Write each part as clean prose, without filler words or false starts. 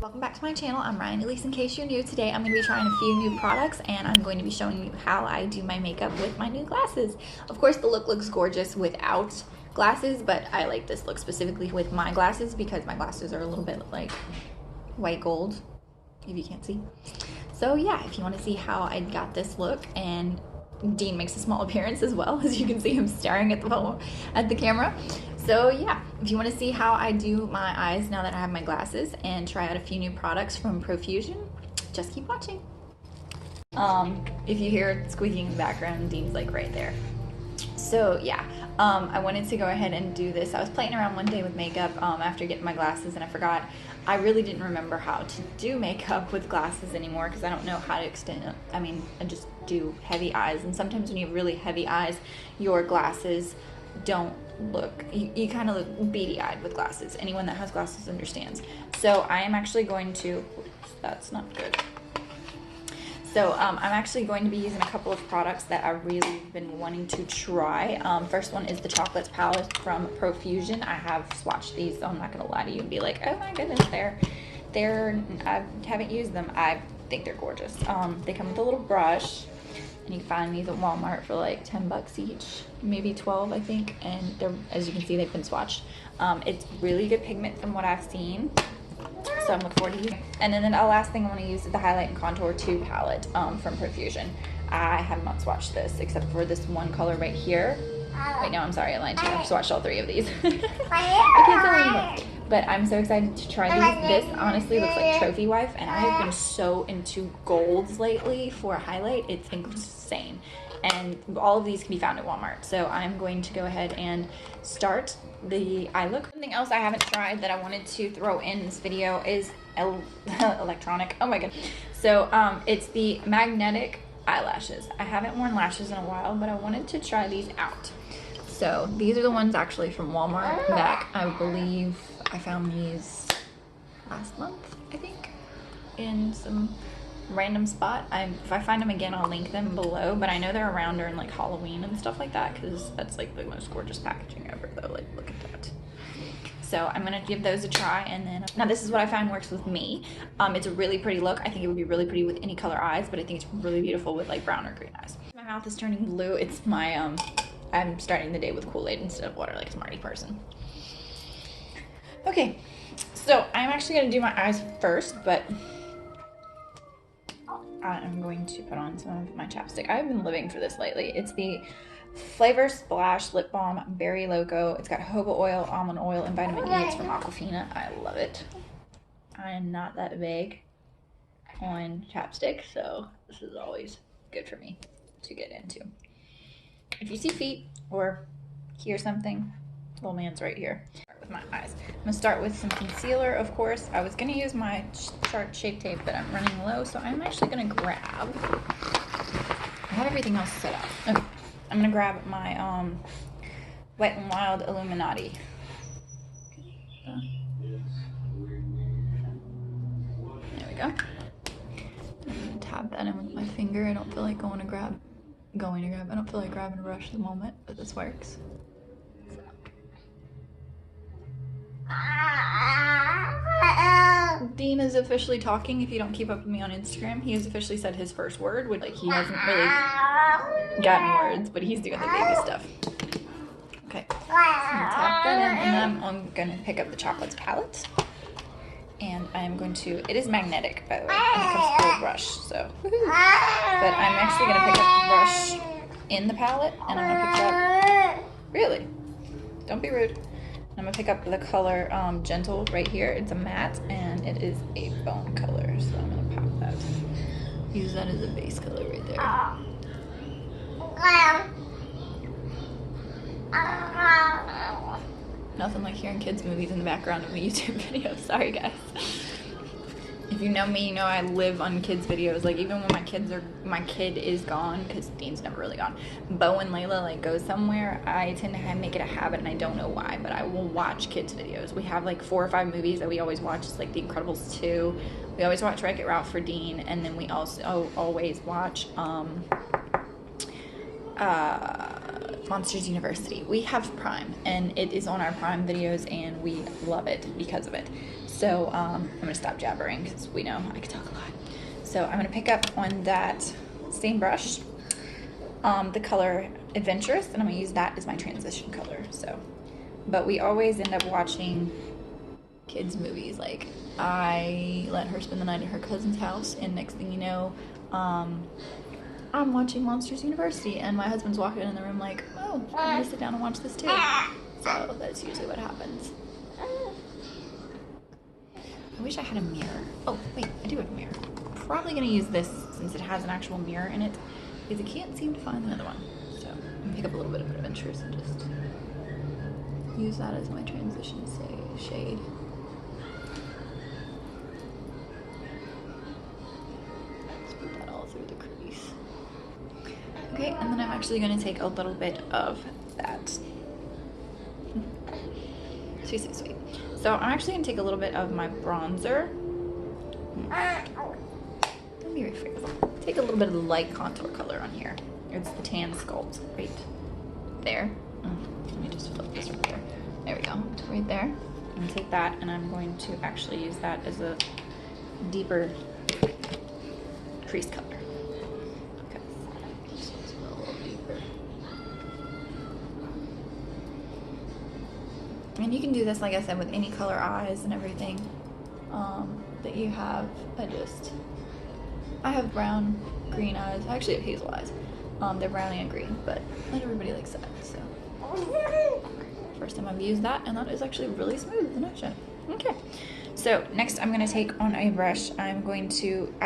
Welcome back to my channel. I'm Ryan. At least in case you're new, today I'm going to be trying a few new products and I'm going to be showing you how I do my makeup with my new glasses. Of course, the look looks gorgeous without glasses, but I like this look specifically with my glasses because my glasses are a little bit like white gold, if you can't see. So yeah, if you want to see how I got this look, and Dean makes a small appearance as well, as you can see him staring at the camera. So yeah, if you want to see how I do my eyes now that I have my glasses and try out a few new products from Profusion, just keep watching. If you hear squeaking in the background, Dean's like right there. So yeah, I wanted to go ahead and do this. I was playing around one day with makeup after getting my glasses, and I forgot. I really didn't remember how to do makeup with glasses anymore because I don't know how to extend it. I mean, I just do heavy eyes, and sometimes when you have really heavy eyes, your glasses don't look, you kind of look beady-eyed with glasses. Anyone that has glasses understands. So I am actually going to, oops, that's not good. So I'm actually going to be using a couple of products that I've really been wanting to try. First one is the Chocolates palette from Profusion. I have swatched these, so I'm not gonna lie to you and be like, oh my goodness, I haven't used them. I think they're gorgeous. They come with a little brush, and you can find these at Walmart for like 10 bucks each, maybe 12 I think, and they're, as you can see, they've been swatched. It's really good pigment from what I've seen, so I'm looking forward to using it. And then the last thing I want to use is the Highlight and Contour 2 palette from Profusion. I have not swatched this except for this one color right here. Wait, no, I'm sorry, I lied to you. I've swatched all three of these. I can't tell anymore. But I'm so excited to try these. This honestly looks like Trophy Wife, and I have been so into golds lately for a highlight. It's insane. And all of these can be found at Walmart. So I'm going to go ahead and start the eye look. Something else I haven't tried that I wanted to throw in this video is electronic. Oh my god. So it's the magnetic eyelashes. I haven't worn lashes in a while, but I wanted to try these out. So these are the ones actually from Walmart back, I believe I found these last month, I think, in some random spot. If I find them again, I'll link them below, but I know they're around during like Halloween and stuff like that, because that's like the most gorgeous packaging ever though. Like, look at that. So I'm gonna give those a try, and then now this is what I find works with me. It's a really pretty look. I think it would be really pretty with any color eyes, but I think it's really beautiful with like brown or green eyes. My mouth is turning blue. It's my I'm starting the day with Kool-Aid instead of water like a smarty person. Okay, so I'm actually gonna do my eyes first, but I'm going to put on some of my chapstick. I've been living for this lately. It's the Flavor Splash Lip Balm Berry Loco. It's got jojoba oil, almond oil, and vitamin E. It's from Aquafina. I love it. I am not that big on chapstick, so this is always good for me to get into. If you see feet or hear something, little man's right here. Start with my eyes. I'm gonna start with some concealer, of course. I was gonna use my Shark Shape Tape, but I'm running low, so I'm actually gonna grab, I have everything else set up. Okay. I'm gonna grab my Wet n Wild Illuminati. There we go. I'm gonna tap that in with my finger. I don't feel like I don't feel like grabbing a brush at the moment, but this works. Dean is officially talking. If you don't keep up with me on Instagram, he has officially said his first word, which like he hasn't really gotten words, but he's doing the baby stuff. Okay, so I'm gonna tap that in, and then I'm gonna pick up the Chocolates palette, and I'm going to, it is magnetic by the way, and it comes with a brush, so but I'm actually gonna pick up the brush in the palette, and I'm gonna pick it up, really, don't be rude. I'm gonna pick up the color Gentle right here. It's a matte and it is a bone color, so I'm gonna pop that. Use that as a base color right there. Nothing like hearing kids' movies in the background of a YouTube video. Sorry guys. If you know me, you know I live on kids' videos. Like even when my kid is gone, because Dean's never really gone. Bo and Layla like go somewhere, I tend to make it a habit, and I don't know why, but I will watch kids' videos. We have like 4 or 5 movies that we always watch. It's like The Incredibles 2. We always watch Wreck-It Ralph for Dean, and then we also always watch Monsters University. We have Prime, and it is on our Prime videos, and we love it because of it. So I'm gonna stop jabbering because we know I can talk a lot. So I'm gonna pick up on that same brush, the color Adventurous, and I'm gonna use that as my transition color. So, but we always end up watching kids movies. Like, I let her spend the night at her cousin's house, and next thing you know, I'm watching Monsters University, and my husband's walking in the room like, oh, I'm gonna sit down and watch this too. So that's usually what happens. I wish I had a mirror. Oh, wait, I do have a mirror. Probably gonna use this since it has an actual mirror in it, because I can't seem to find another one. So I'm gonna pick up a little bit of Adventures and just use that as my transition shade. Let's put that all through the crease. Okay, and then I'm actually gonna take a little bit of that. Sweet. So I'm actually gonna take a little bit of my bronzer. Don't be very fearful. Take a little bit of the light contour color on here. It's the tan Sculpt right there. Let me just flip this right there. There we go, right there. I'm gonna take that and I'm going to actually use that as a deeper crease color. Okay, just go a little deeper. And you can do this, like I said, with any color eyes and everything that you have. I have brown, green eyes. I actually have hazel eyes. They're browny and green, but not everybody likes that, so. First time I've used that, and that is actually really smooth, the nose shine. Okay, so next I'm gonna take on a brush. I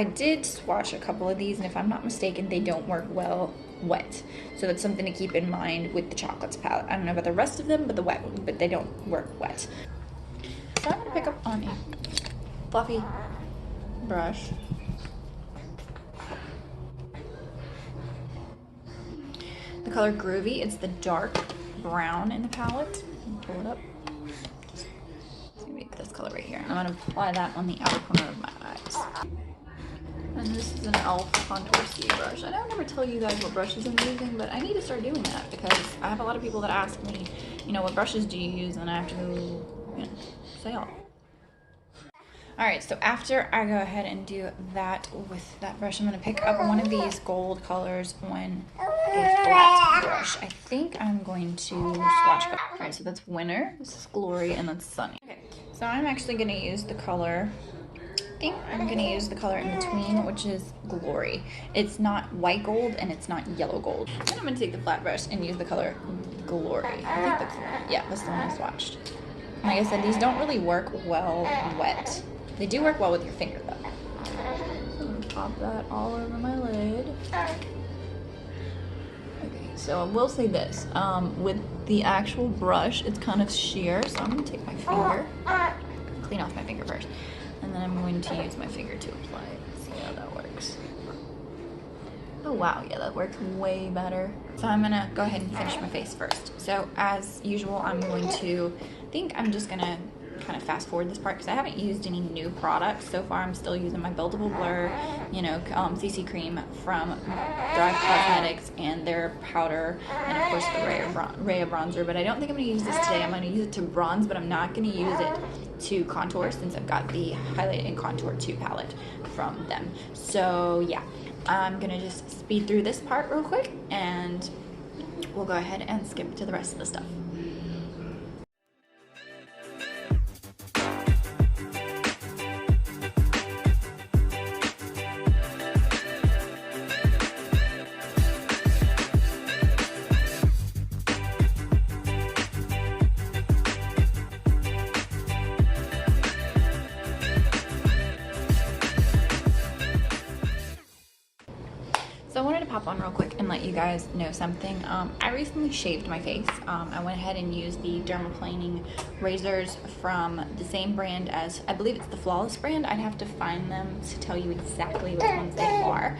did swatch a couple of these, and if I'm not mistaken, they don't work well wet. So that's something to keep in mind with the Chocolates palette. I don't know about the rest of them, but they don't work wet. So I'm gonna pick up on a fluffy brush. The color Groovy, it's the dark brown in the palette. Pull it up. Let's make this color right here. I'm gonna apply that on the outer corner of my eyes. And this is an e.l.f. Contour C brush. I don't ever tell you guys what brushes I'm using, but I need to start doing that because I have a lot of people that ask me, what brushes do you use? And I have to, say all. Alright, so after I go ahead and do that with that brush, I'm going to pick up one of these gold colors on a flat brush. I think I'm going to swatch. Alright, so that's Winter, this is Glory, and that's Sunny. Okay, so I'm actually going to use the color, I think I'm going to use the color in between, which is Glory. It's not white gold and it's not yellow gold. Then I'm going to take the flat brush and use the color Glory. I think that's the one I swatched. Like I said, these don't really work well wet. They do work well with your finger though. So I'm gonna pop that all over my lid. Okay, so I will say this, with the actual brush, it's kind of sheer, so I'm gonna take my finger, clean off my finger first, and then I'm going to use my finger to apply it. See how that works. Oh wow, yeah, that works way better. So I'm gonna go ahead and finish my face first. So as usual, I'm just gonna kind of fast forward this part because I haven't used any new products so far. I'm still using my Buildable Blur, CC cream from Thrive Cosmetics and their powder, and of course the Rhea bronzer. But I don't think I'm going to use this today. I'm going to use it to bronze, but I'm not going to use it to contour since I've got the Highlight and Contour 2 palette from them. So yeah, I'm going to just speed through this part real quick and we'll go ahead and skip to the rest of the stuff. So I wanted to pop on real quick and let you guys know something. I recently shaved my face. I went ahead and used the Dermaplaning razors from the same brand as, I believe it's the Flawless brand. I'd have to find them to tell you exactly which ones they are.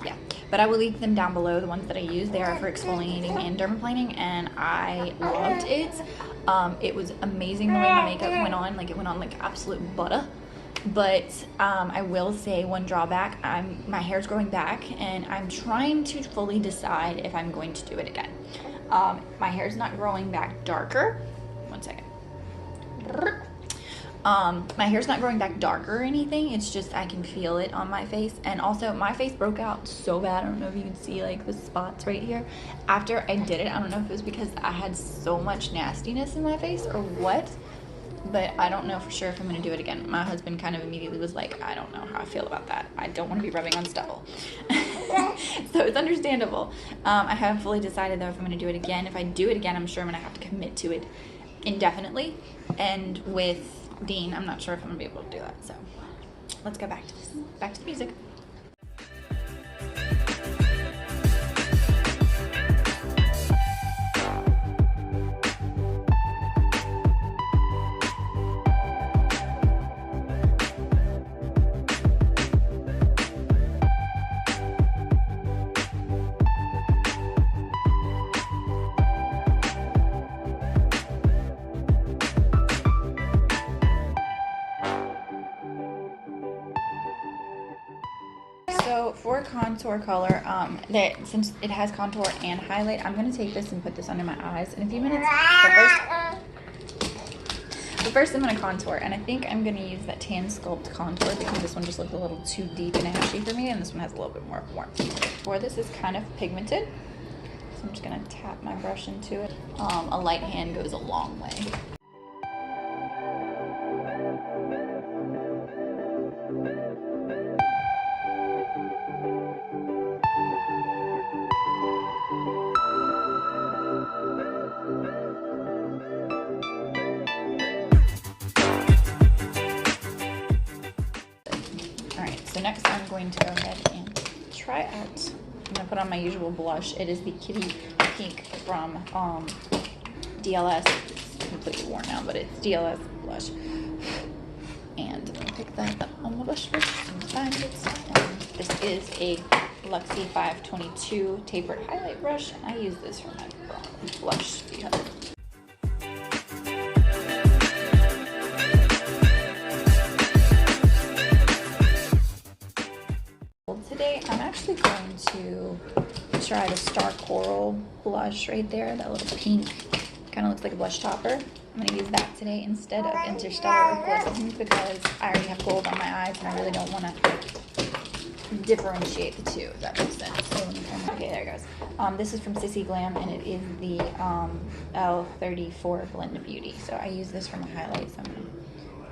Yeah, but I will link them down below, the ones that I use. They are for exfoliating and dermaplaning, and I loved it. It was amazing the way my makeup went on. Like, it went on like absolute butter. But I will say one drawback, my hair's growing back and I'm trying to fully decide if I'm going to do it again. My hair's not growing back darker, One second. My hair's not growing back darker or anything. It's just I can feel it on my face. And also my face broke out so bad. I don't know if you can see like the spots right here. After I did it, I don't know if it was because I had so much nastiness in my face or what, but I don't know for sure if I'm gonna do it again. My husband kind of immediately was like, I don't know how I feel about that. I don't want to be rubbing on stubble. So it's understandable. I haven't fully decided though if I'm gonna do it again. If I do it again, I'm sure I'm gonna have to commit to it indefinitely. And with Dean, I'm not sure if I'm gonna be able to do that. So let's go back to this. Back to the music. So for contour color, since it has contour and highlight, I'm going to take this and put this under my eyes in a few minutes. But first I'm going to contour, and I think I'm going to use that Tan Sculpt contour because this one just looked a little too deep and ashy for me, and this one has a little bit more warmth. For this is kind of pigmented, so I'm just going to tap my brush into it. A light hand goes a long way. So next I'm going to go ahead and try out, I'm going to put on my usual blush. It is the Kitty Pink from DLS. It's completely worn now, but it's DLS Blush. And I'll pick that up on the blush brush and find it. And this is a Luxie 522 tapered highlight brush, and I use this for my blush because today I'm actually going to try the Star Coral blush right there, that little pink, kind of looks like a blush topper. I'm going to use that today instead of Interstellar or Glisten because I already have gold on my eyes and I really don't want to differentiate the two, if that makes sense. So okay, there it goes. This is from Sissy Glam, and it is the L34 Blend Beauty. So I use this for my highlights. I'm going to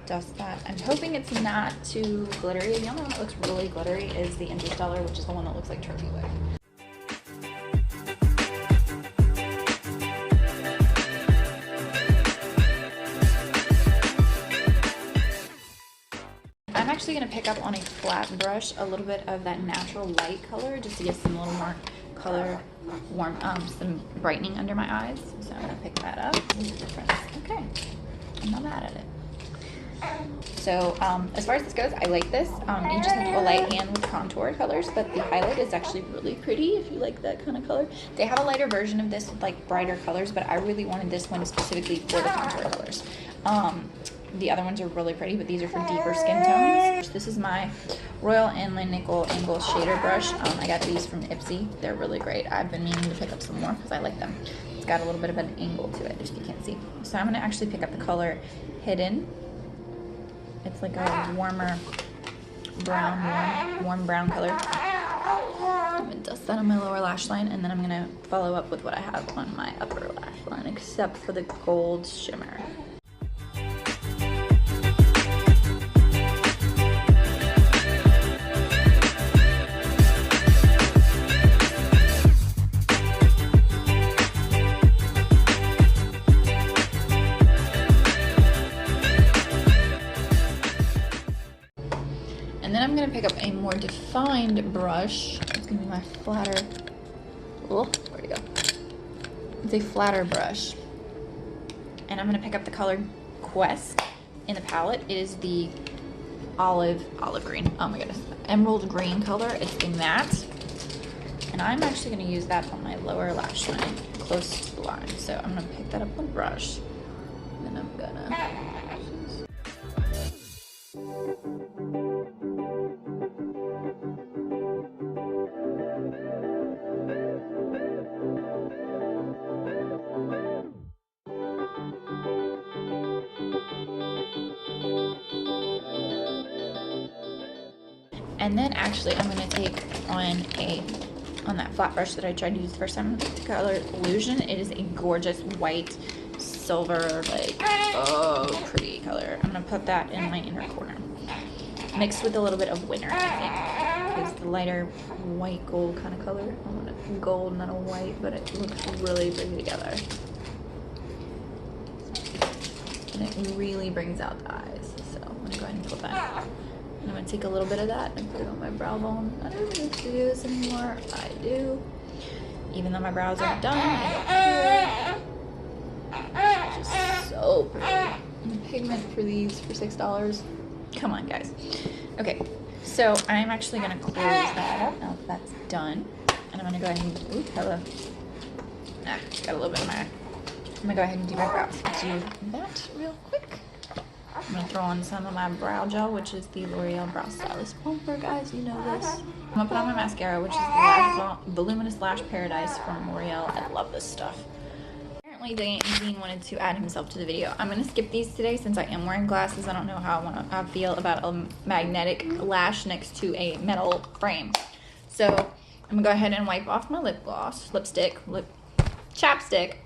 dust that. I'm hoping it's not too glittery. The only one that looks really glittery is the Interstellar, which is the one that looks like turkey leg. I'm actually going to pick up on a flat brush a little bit of that natural light color just to get some little more color, some brightening under my eyes. So I'm going to pick that up. Okay, I'm not mad at it. So as far as this goes, I like this. You just have to go light hand with contour colors, but the highlight is actually really pretty if you like that kind of color. They have a lighter version of this with like brighter colors, but I really wanted this one specifically for the contour colors. The other ones are really pretty, but these are for deeper skin tones. This is my Royal Inland Nickel Angle Shader Brush. I got these from Ipsy. They're really great. I've been meaning to pick up some more because I like them. It's got a little bit of an angle to it, if you can't see. So I'm going to actually pick up the color Hidden. It's like a warmer brown, warm brown color. I'm going to dust that on my lower lash line, and then I'm going to follow up with what I have on my upper lash line, except for the gold shimmer. And then I'm going to pick up a more defined brush. It's going to be my flatter, oh, where'd it go? It's a flatter brush. And I'm going to pick up the color Quest in the palette. It is the olive green, oh my goodness, emerald green color. It's the matte. And I'm actually going to use that on my lower lash line, close to the line. So I'm going to pick that up with a brush. And then I'm going to... And then actually I'm gonna take on that flat brush that I tried to use the first time, the color Illusion. It is a gorgeous white, silver, like, oh, pretty color. I'm gonna put that in my inner corner, mixed with a little bit of Winter, I think, because the lighter white gold kind of color. I want it gold, not a white, but it looks really pretty together. And it really brings out the eyes. So I'm gonna go ahead and put that. And I'm gonna take a little bit of that and put it on my brow bone. I don't need to do this anymore. I do. Even though my brows are done, I don't care. It's just so pretty. And pigment for these for $6. Come on, guys. Okay, so I'm actually gonna close that up now that that's done. And I'm gonna go ahead and, ooh, hello. Ah, got a little bit in my eye. I'm gonna go ahead and do my brows. Do that real quick. I'm gonna throw on some of my brow gel, which is the Loreal Brow Stylus Plumper, guys. You know this. I'm gonna put on my mascara, which is the Voluminous Lash Paradise from Loreal. I love this stuff. Apparently, Dean wanted to add himself to the video. I'm gonna skip these today since I am wearing glasses. I don't know how I feel about a magnetic lash next to a metal frame. So I'm gonna go ahead and wipe off my lip gloss, chapstick.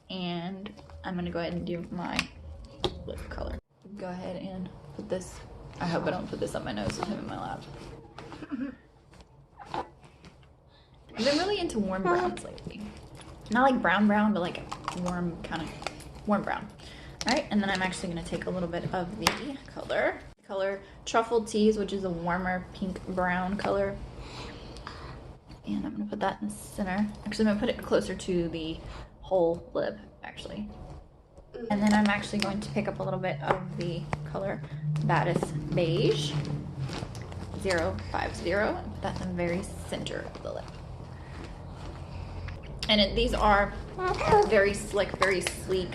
And I'm gonna go ahead and do my lip color. Go ahead and put this, I hope I don't put this on my nose with him in my lap. I've been really into warm browns lately. Not like brown, but like a warm brown. All right, and then I'm actually gonna take a little bit of the color Truffled Teas, which is a warmer pink brown color. And I'm gonna put that in the center. Actually, I'm gonna put it closer to the whole lip, actually. And then I'm actually going to pick up a little bit of the color Baddest Beige 050 and put that in the very center of the lip. And these are very slick, very sleek.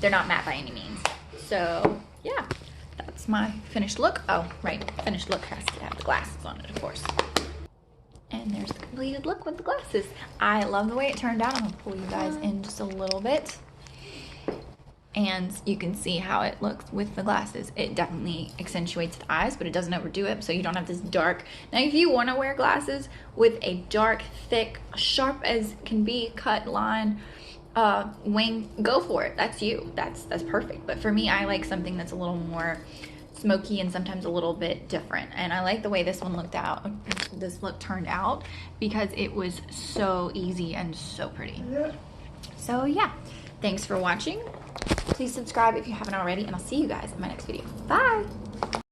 They're not matte by any means. So yeah, that's my finished look. Oh, right, finished look has to have the glasses on it, of course. And there's the completed look with the glasses. I love the way it turned out. I'm gonna pull you guys in just a little bit. And you can see how it looks with the glasses. It definitely accentuates the eyes, but it doesn't overdo it, so you don't have this dark. Now, if you wanna wear glasses with a dark, thick, sharp as can be cut line wing, go for it. That's you, that's perfect. But for me, I like something that's a little more smoky and sometimes a little bit different, and I like the way this look turned out because it was so easy and so pretty. So yeah, thanks for watching. Please subscribe if you haven't already, and I'll see you guys in my next video. Bye.